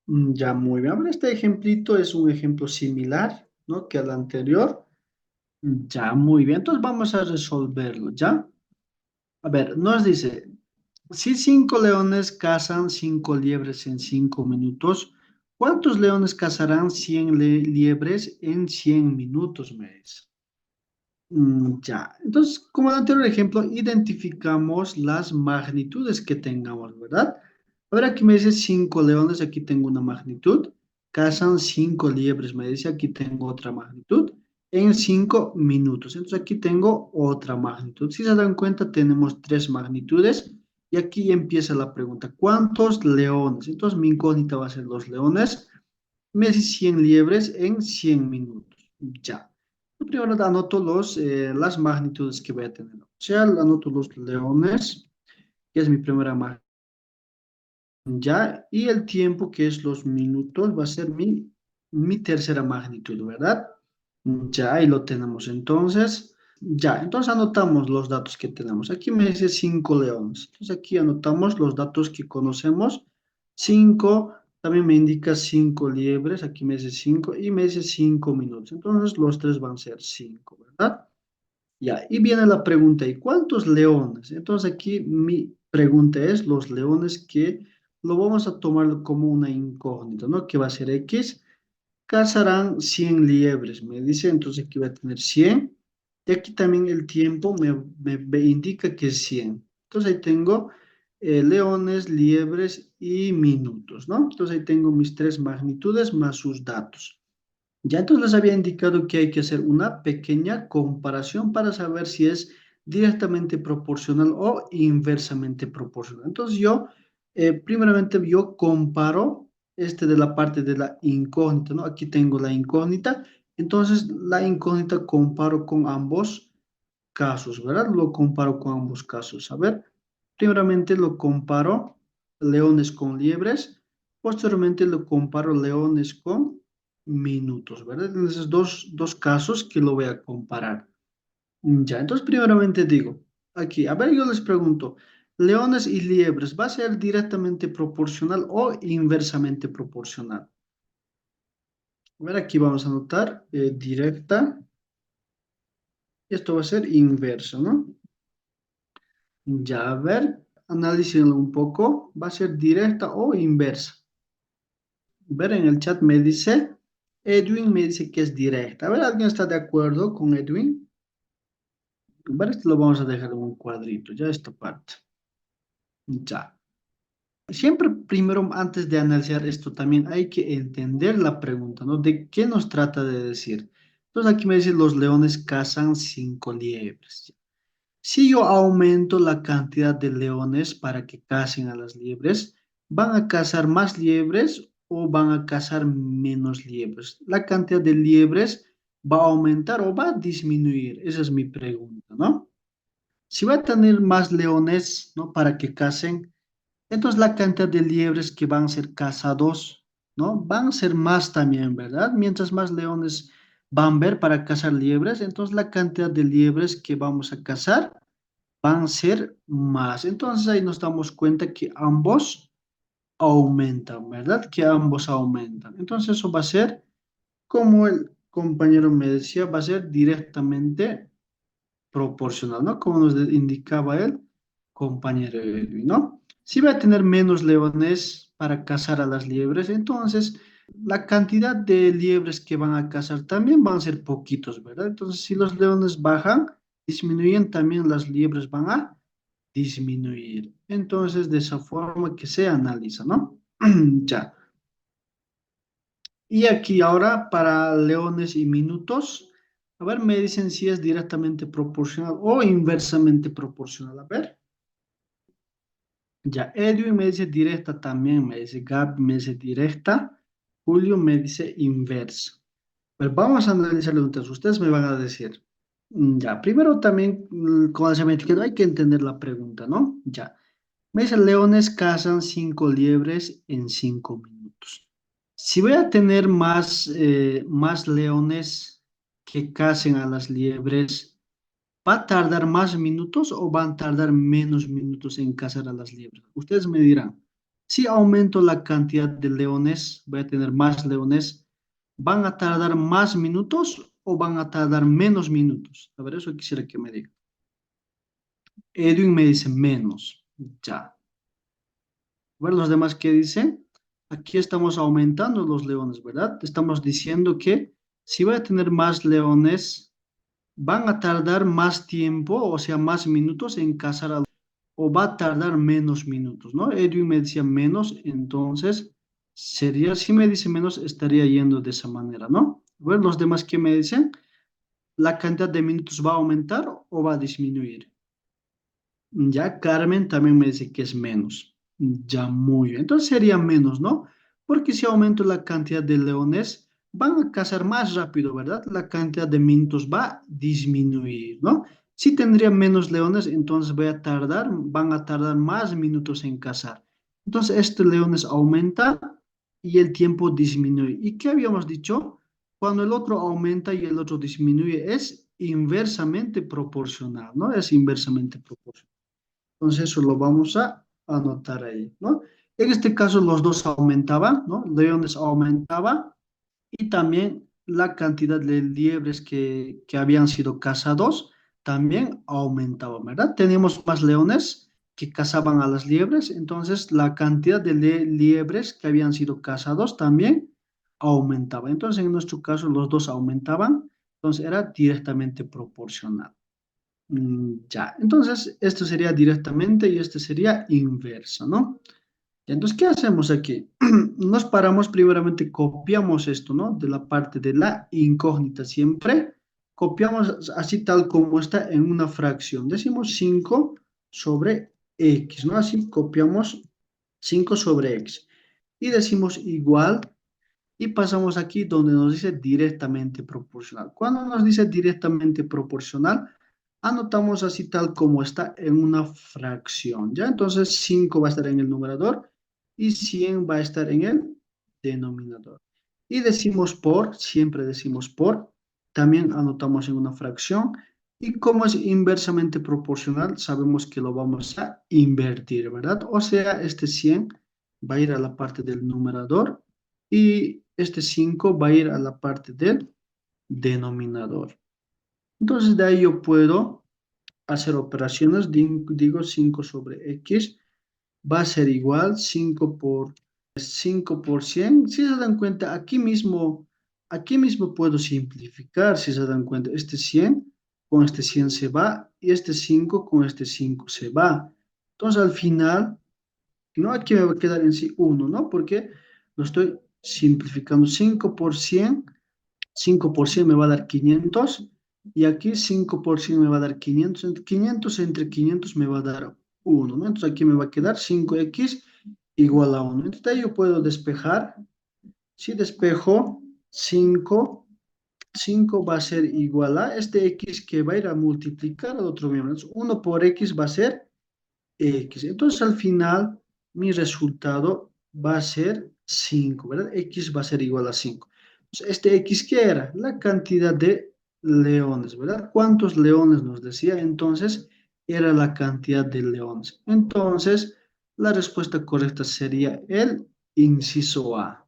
Ya, muy bien. Ahora este ejemplito es un ejemplo similar, ¿no? Que al anterior. Ya, muy bien. Entonces vamos a resolverlo, ¿ya? A ver, nos dice, si 5 leones cazan 5 liebres en 5 minutos, ¿cuántos leones cazarán 100 liebres en 100 minutos? Me dice. Ya, entonces, como en el anterior ejemplo, identificamos las magnitudes que tengamos, ¿verdad? Ahora aquí me dice 5 leones, aquí tengo una magnitud. Cazan 5 liebres, me dice, aquí tengo otra magnitud. En 5 minutos, entonces aquí tengo otra magnitud. Si se dan cuenta, tenemos tres magnitudes. Y aquí empieza la pregunta, ¿cuántos leones? Entonces mi incógnita va a ser los leones. Me dice 100 liebres en 100 minutos. Ya. Yo primero anoto las magnitudes que voy a tener. O sea, anoto los leones, que es mi primera magnitud. Ya. Y el tiempo, que es los minutos, va a ser mi tercera magnitud, ¿verdad? Ya, ahí lo tenemos. Entonces, ya. Entonces anotamos los datos que tenemos. Aquí me dice 5 leones. Entonces aquí anotamos los datos que conocemos. 5. También me indica 5 liebres. Aquí me dice 5 y me dice 5 minutos. Entonces los tres van a ser 5, ¿verdad? Ya, y viene la pregunta, ¿y cuántos leones? Entonces aquí mi pregunta es los leones, que lo vamos a tomar como una incógnita, ¿no? Que va a ser X, cazarán 100 liebres, me dice, entonces aquí va a tener 100. Y aquí también el tiempo me indica que es 100. Entonces ahí tengo leones, liebres y minutos, ¿no? Entonces ahí tengo mis tres magnitudes más sus datos. Ya entonces les había indicado que hay que hacer una pequeña comparación para saber si es directamente proporcional o inversamente proporcional. Entonces primeramente yo comparo de la parte de la incógnita, ¿no? Aquí tengo la incógnita, entonces la incógnita comparo con ambos casos, ¿verdad? Lo comparo con ambos casos. A ver, primeramente lo comparo leones con liebres, posteriormente lo comparo leones con minutos, ¿verdad? Entonces, dos casos que lo voy a comparar. Ya, entonces primeramente digo, aquí, a ver, yo les pregunto, leones y liebres, ¿va a ser directamente proporcional o inversamente proporcional? A ver, aquí vamos a anotar directa, esto va a ser inverso, ¿no? Ya, a ver, analícenlo un poco. ¿Va a ser directa o inversa? Ver, en el chat me dice, Edwin me dice que es directa. A ver, ¿alguien está de acuerdo con Edwin? A ver, esto lo vamos a dejar en un cuadrito, ya esta parte. Ya. Siempre primero, antes de analizar esto, también hay que entender la pregunta, ¿no? ¿De qué nos trata de decir? Entonces aquí me dice, los leones cazan 5 liebres. Si yo aumento la cantidad de leones para que cacen a las liebres, ¿van a cazar más liebres o van a cazar menos liebres? ¿La cantidad de liebres va a aumentar o va a disminuir? Esa es mi pregunta, ¿no? Si va a tener más leones, ¿no? Para que cacen, entonces la cantidad de liebres que van a ser cazados, ¿no? Van a ser más también, ¿verdad? Mientras más leones van a ver para cazar liebres, entonces la cantidad de liebres que vamos a cazar van a ser más. Entonces ahí nos damos cuenta que ambos aumentan, ¿verdad? Que ambos aumentan. Entonces eso va a ser, como el compañero me decía, va a ser directamente proporcional, ¿no? Como nos indicaba el compañero Edwin, ¿no? Si va a tener menos leones para cazar a las liebres, entonces la cantidad de liebres que van a cazar también van a ser poquitos, ¿verdad? Entonces, si los leones bajan, disminuyen, también las liebres van a disminuir. Entonces, de esa forma que se analiza, ¿no? Ya. Y aquí ahora para leones y minutos, a ver, me dicen si es directamente proporcional o inversamente proporcional. A ver, ya, Edwin me dice directa también, me dice Gab, me dice directa, Julio me dice inversa. Pero vamos a analizarlo entonces, ustedes me van a decir. Ya, primero también con la semántica hay que entender la pregunta, ¿no? Ya. Me dice, leones cazan 5 liebres en 5 minutos. Si voy a tener más leones que casen a las liebres, ¿va a tardar más minutos o van a tardar menos minutos en cazar a las liebres? Ustedes me dirán. Si aumento la cantidad de leones, voy a tener más leones, ¿van a tardar más minutos o van a tardar menos minutos? A ver, eso quisiera que me diga. Edwin me dice menos. Ya. Ver los demás qué dicen. Aquí estamos aumentando los leones, ¿verdad? Estamos diciendo que si voy a tener más leones, van a tardar más tiempo, o sea, más minutos en cazar a o va a tardar menos minutos, ¿no? Edwin me decía menos, entonces sería, si me dice menos, estaría yendo de esa manera, ¿no? A ver, los demás qué me dicen, ¿la cantidad de minutos va a aumentar o va a disminuir? Ya Carmen también me dice que es menos. Ya muy bien. Entonces sería menos, ¿no? Porque si aumento la cantidad de leones, van a cazar más rápido, ¿verdad? La cantidad de minutos va a disminuir, ¿no? Si tendría menos leones, entonces van a tardar más minutos en cazar. Entonces, este leones aumenta y el tiempo disminuye. ¿Y qué habíamos dicho? Cuando el otro aumenta y el otro disminuye, es inversamente proporcional, ¿no? Es inversamente proporcional. Entonces eso lo vamos a anotar ahí, ¿no? En este caso los dos aumentaban, ¿no? Leones aumentaba y también la cantidad de liebres que habían sido cazados también aumentaba, ¿verdad? Teníamos más leones que cazaban a las liebres, entonces la cantidad de liebres que habían sido cazados también aumentaba. Entonces en nuestro caso los dos aumentaban, entonces era directamente proporcional. Ya, entonces esto sería directamente y este sería inverso, ¿no? Ya, entonces, ¿qué hacemos aquí? Nos paramos primeramente, copiamos esto, ¿no? De la parte de la incógnita siempre, copiamos así tal como está en una fracción. Decimos 5 sobre x, ¿no? Así copiamos 5 sobre x. Y decimos igual y pasamos aquí donde nos dice directamente proporcional. Cuando nos dice directamente proporcional, anotamos así tal como está en una fracción, ¿ya? Entonces 5 va a estar en el numerador y 100 va a estar en el denominador. Y decimos por, siempre decimos por, también anotamos en una fracción. Y como es inversamente proporcional, sabemos que lo vamos a invertir, ¿verdad? O sea, este 100 va a ir a la parte del numerador y este 5 va a ir a la parte del denominador. Entonces de ahí yo puedo hacer operaciones, digo 5 sobre x va a ser igual 5 por 100. Si se dan cuenta, aquí mismo puedo simplificar, si se dan cuenta, este 100 con este 100 se va y este 5 con este 5 se va. Entonces al final, no, aquí me va a quedar en sí 1, ¿no? Porque lo estoy simplificando. 5 por 100 me va a dar 500 y aquí 5 por 100 me va a dar 500. Entre 500 me va a dar 1, ¿no? Entonces aquí me va a quedar 5x igual a 1. Entonces ahí yo puedo despejar. Si despejo 5, 5 va a ser igual a este x que va a ir a multiplicar al otro miembro. Entonces 1 por x va a ser x. Entonces al final mi resultado va a ser 5, ¿verdad? X va a ser igual a 5. Entonces, este x, ¿qué era? La cantidad de leones, ¿verdad? ¿Cuántos leones nos decía? Entonces era la cantidad de leones. Entonces la respuesta correcta sería el inciso A.